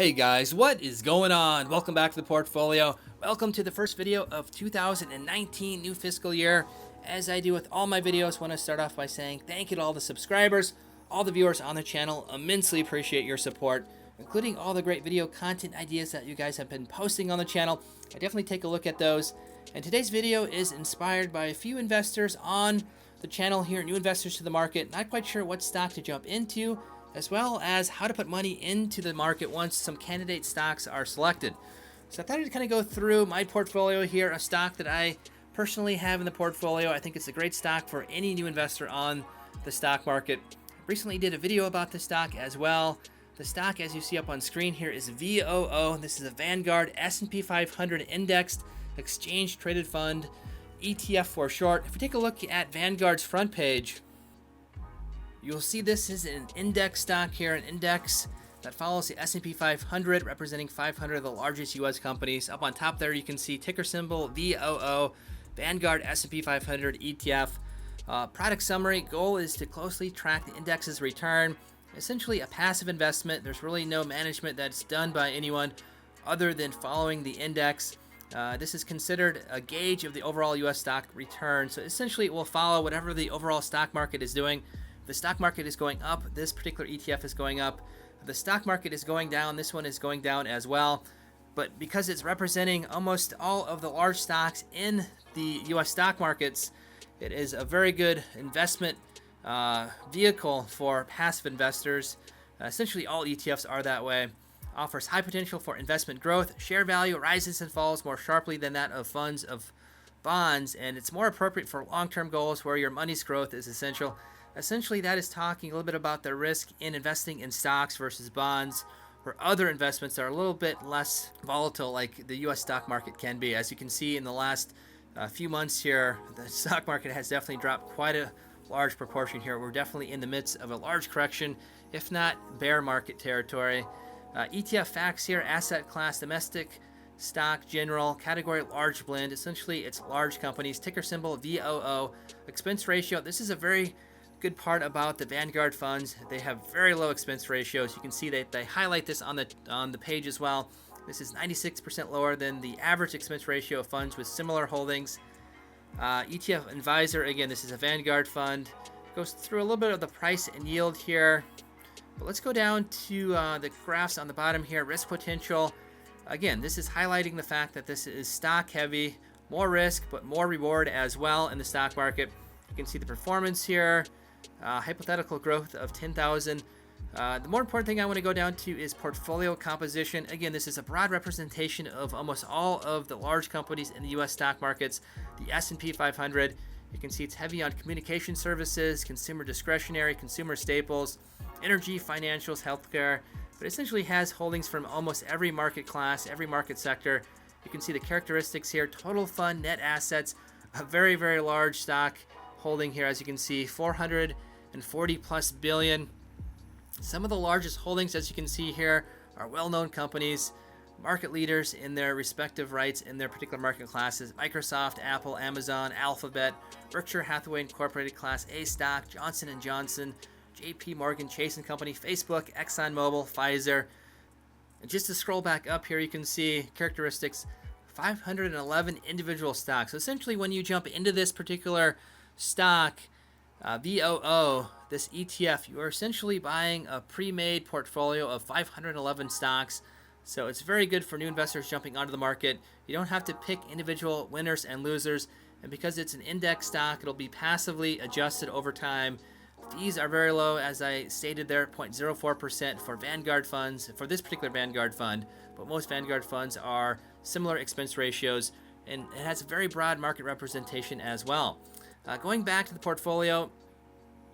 Hey guys, what is going on? Welcome back to the portfolio. Welcome to the first video of 2019 new fiscal year. As I do with all my videos, I want to start off by saying thank you to all the subscribers, all the viewers on the channel. Immensely appreciate your support, including all the great video content ideas that you guys have been posting on the channel. I definitely take a look at those. And today's video is inspired by a few investors on the channel here, new investors to the market, not quite sure what stock to jump into, as well as how to put money into the market once some candidate stocks are selected. So I thought I'd kind of go through my portfolio here, a stock that I personally have in the portfolio. I think it's a great stock for any new investor on the stock market. Recently did a video about the stock as well. The stock, as you see up on screen here, is VOO. This is a Vanguard S&P 500 indexed exchange traded fund, ETF for short. If we take a look at Vanguard's front page, you'll see this is an index stock here, an index that follows the S&P 500, representing 500 of the largest U.S. companies. Up on top there, you can see ticker symbol VOO, Vanguard S&P 500 ETF. Product summary: goal is to closely track the index's return. Essentially a passive investment. There's really no management that's done by anyone other than following the index. This is considered a gauge of the overall U.S. stock return. So essentially it will follow whatever the overall stock market is doing. If the stock market is going up, this particular ETF is going up. If the stock market is going down, this one is going down as well. But because it's representing almost all of the large stocks in the U.S. stock markets, it is a very good investment vehicle for passive investors. Essentially all ETFs are that way. Offers high potential for investment growth. Share value rises and falls more sharply than that of funds of bonds, and it's more appropriate for long-term goals where your money's growth is essential. Essentially, that is talking a little bit about the risk in investing in stocks versus bonds or other investments that are a little bit less volatile, like the U.S. stock market can be. As you can see in the last few months here, the stock market has definitely dropped quite a large proportion here. We're definitely in the midst of a large correction, if not bear market territory. ETF facts here: asset class, domestic, stock, general, category, large blend. Essentially, it's large companies. Ticker symbol VOO. Expense ratio: this is a very good part about the Vanguard funds. They have very low expense ratios. You can see that they highlight this on the page as well. This is 96% lower than the average expense ratio of funds with similar holdings. ETF advisor, again, this is a Vanguard fund. Goes through a little bit of the price and yield here. But let's go down to the graphs on the bottom here. Risk potential. Again, this is highlighting the fact that this is stock heavy, more risk, but more reward as well in the stock market. You can see the performance here. Hypothetical growth of 10,000. The more important thing I want to go down to is portfolio composition. Again, this is a broad representation of almost all of the large companies in the U.S. stock markets. The S&P 500, you can see it's heavy on communication services, consumer discretionary, consumer staples, energy, financials, healthcare, but essentially has holdings from almost every market class, every market sector. You can see the characteristics here: total fund net assets, a very, very large stock holding here, as you can see, 440 plus billion. Some of the largest holdings, as you can see here, are well-known companies, market leaders in their respective rights in their particular market classes: Microsoft, Apple, Amazon, Alphabet, Berkshire Hathaway Incorporated Class A stock, Johnson & Johnson, JP Morgan Chase & Company, Facebook, ExxonMobil, Pfizer. And just to scroll back up here, you can see characteristics: 511 individual stocks. So essentially, when you jump into this particular stock, VOO, this ETF, you are essentially buying a pre-made portfolio of 511 stocks. So it's very good for new investors jumping onto the market. You don't have to pick individual winners and losers, and because it's an index stock, it'll be passively adjusted over time. Fees are very low, as I stated there, 0.04% for Vanguard funds, for this particular Vanguard fund, but most Vanguard funds are similar expense ratios, and it has a very broad market representation as well. Going back to the portfolio,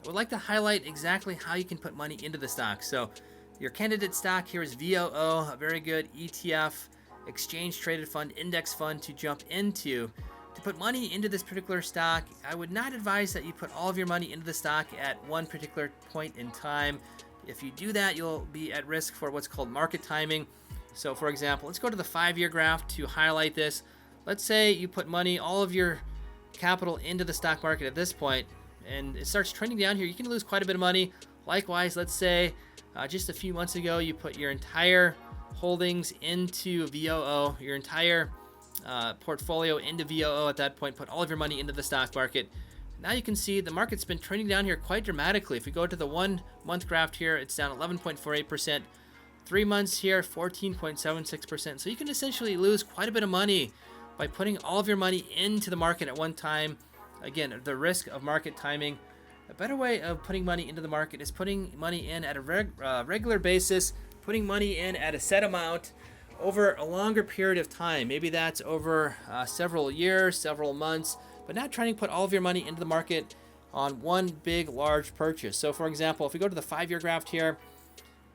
I would like to highlight exactly how you can put money into the stock. So your candidate stock here is VOO, a very good ETF, exchange traded fund, index fund to jump into. To put money into this particular stock, I would not advise that you put all of your money into the stock at one particular point in time. If you do that, you'll be at risk for what's called market timing. So for example, let's go to the 5-year graph to highlight this. Let's say you put money, all of your capital, into the stock market at this point, and it starts trending down here. You can lose quite a bit of money. Likewise, let's say just a few months ago you put your entire holdings into VOO, your entire portfolio into VOO at that point, put all of your money into the stock market. Now you can see the market's been trending down here quite dramatically. If we go to the 1 month graph here, it's down 11.48%. 3 months here, 14.76%. So you can essentially lose quite a bit of money by putting all of your money into the market at one time. Again, the risk of market timing. A better way of putting money into the market is putting money in at a regular basis, putting money in at a set amount over a longer period of time. Maybe that's over several years, several months, but not trying to put all of your money into the market on one big, large purchase. So for example, if we go to the 5-year graph here,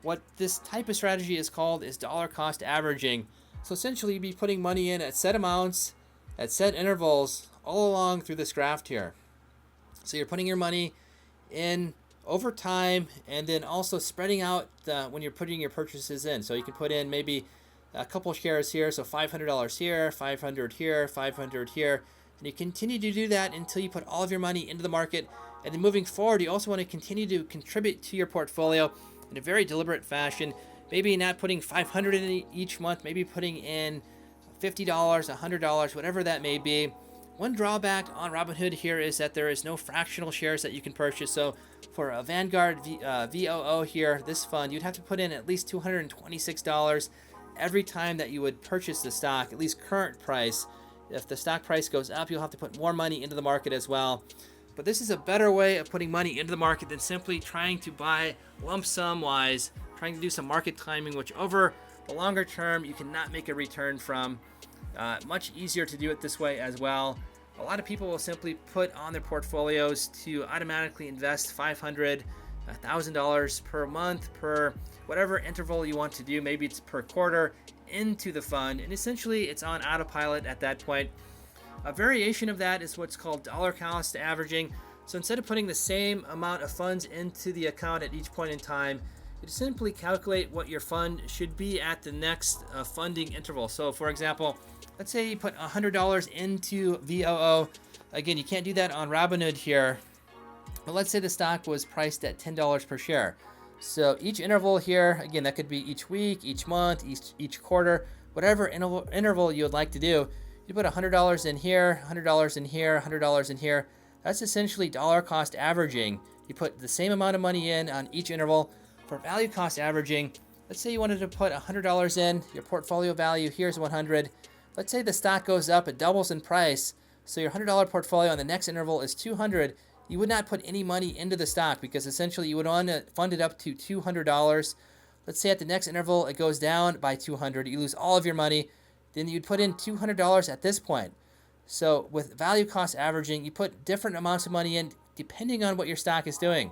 what this type of strategy is called is dollar cost averaging. So essentially you'd be putting money in at set amounts, at set intervals, all along through this graph here. So you're putting your money in over time and then also spreading out when you're putting your purchases in. So you can put in maybe a couple shares here, so $500 here, $500 here, $500 here, and you continue to do that until you put all of your money into the market. And then moving forward, you also want to continue to contribute to your portfolio in a very deliberate fashion. Maybe not putting $500 in each month, maybe putting in $50, $100, whatever that may be. One drawback on Robinhood here is that there is no fractional shares that you can purchase. So for a Vanguard VOO here, this fund, you'd have to put in at least $226 every time that you would purchase the stock, at least current price. If the stock price goes up, you'll have to put more money into the market as well. But this is a better way of putting money into the market than simply trying to buy lump sum wise, trying to do some market timing, which over the longer term you cannot make a return from. Much easier to do it this way as well. A lot of people will simply put on their portfolios to automatically invest $500, $1,000 per month, per whatever interval you want to do. Maybe it's per quarter into the fund, and essentially it's on autopilot at that point. A variation of that is what's called dollar cost averaging. So instead of putting the same amount of funds into the account at each point in time, you simply calculate what your fund should be at the next funding interval. So for example, let's say you put $100 into VOO. Again, you can't do that on Robinhood here, but let's say the stock was priced at $10 per share. So each interval here, again, that could be each week, each month, each quarter, whatever interval you would like to do. You put $100 in here, $100 in here, $100 in here. That's essentially dollar cost averaging. You put the same amount of money in on each interval. For value cost averaging, let's say you wanted to put $100 in, your portfolio value here's 100. Let's say the stock goes up, it doubles in price, so your $100 portfolio on the next interval is 200. You would not put any money into the stock because essentially you would want to fund it up to $200. Let's say at the next interval it goes down by 200. You lose all of your money. Then you'd put in $200 at this point. So with value cost averaging, you put different amounts of money in depending on what your stock is doing.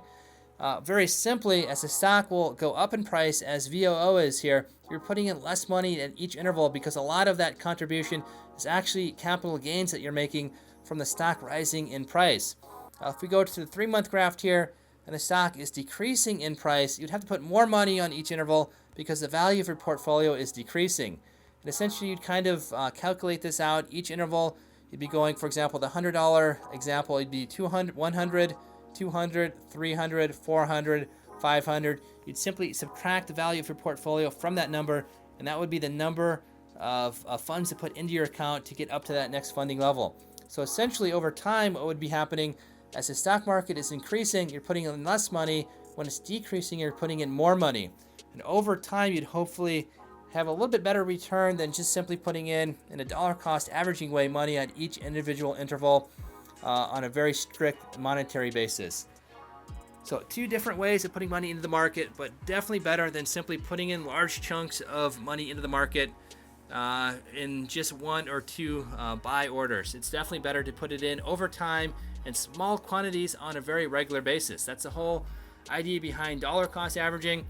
Very simply, as the stock will go up in price, as VOO is here, you're putting in less money at each interval because a lot of that contribution is actually capital gains that you're making from the stock rising in price. If we go to the 3-month graph here and the stock is decreasing in price, you'd have to put more money on each interval because the value of your portfolio is decreasing. And essentially, you'd kind of calculate this out. Each interval, you'd be going, for example, the $100 example, it'd be 200, 100, 200, 300, 400, 500. You'd simply subtract the value of your portfolio from that number, and that would be the number of funds to put into your account to get up to that next funding level. So essentially, over time, what would be happening as the stock market is increasing, you're putting in less money. When it's decreasing, you're putting in more money. And over time, you'd hopefully have a little bit better return than just simply putting in a dollar cost averaging way money at each individual interval on a very strict monetary basis. So 2 different ways of putting money into the market, but definitely better than simply putting in large chunks of money into the market in just 1 or 2 buy orders. It's definitely better to put it in over time in small quantities on a very regular basis. That's the whole idea behind dollar cost averaging.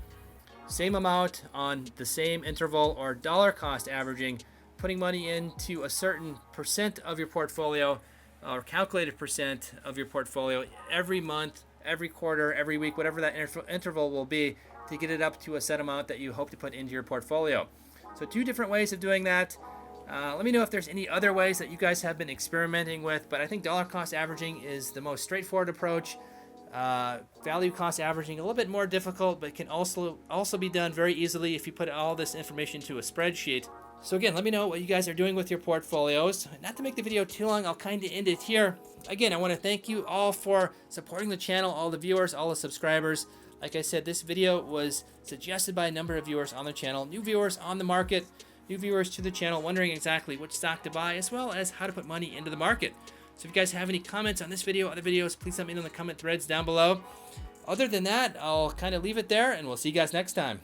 Same amount on the same interval, or dollar cost averaging, putting money into a certain percent of your portfolio or calculated percent of your portfolio every month, every quarter, every week, whatever that interval will be, to get it up to a set amount that you hope to put into your portfolio. So 2 different ways of doing that. Let me know if there's any other ways that you guys have been experimenting with, but I think dollar cost averaging is the most straightforward approach. Value cost averaging a little bit more difficult, but can also be done very easily if you put all this information to a spreadsheet. So again, let me know what you guys are doing with your portfolios. Not to make the video too long, I'll kind of end it here. Again, I want to thank you all for supporting the channel, all the viewers, all the subscribers. Like I said, this video was suggested by a number of viewers on the channel, new viewers on the market, new viewers to the channel wondering exactly which stock to buy, as well as how to put money into the market. So if you guys have any comments on this video, other videos, please let me know in the comment threads down below. Other than that, I'll kind of leave it there, and we'll see you guys next time.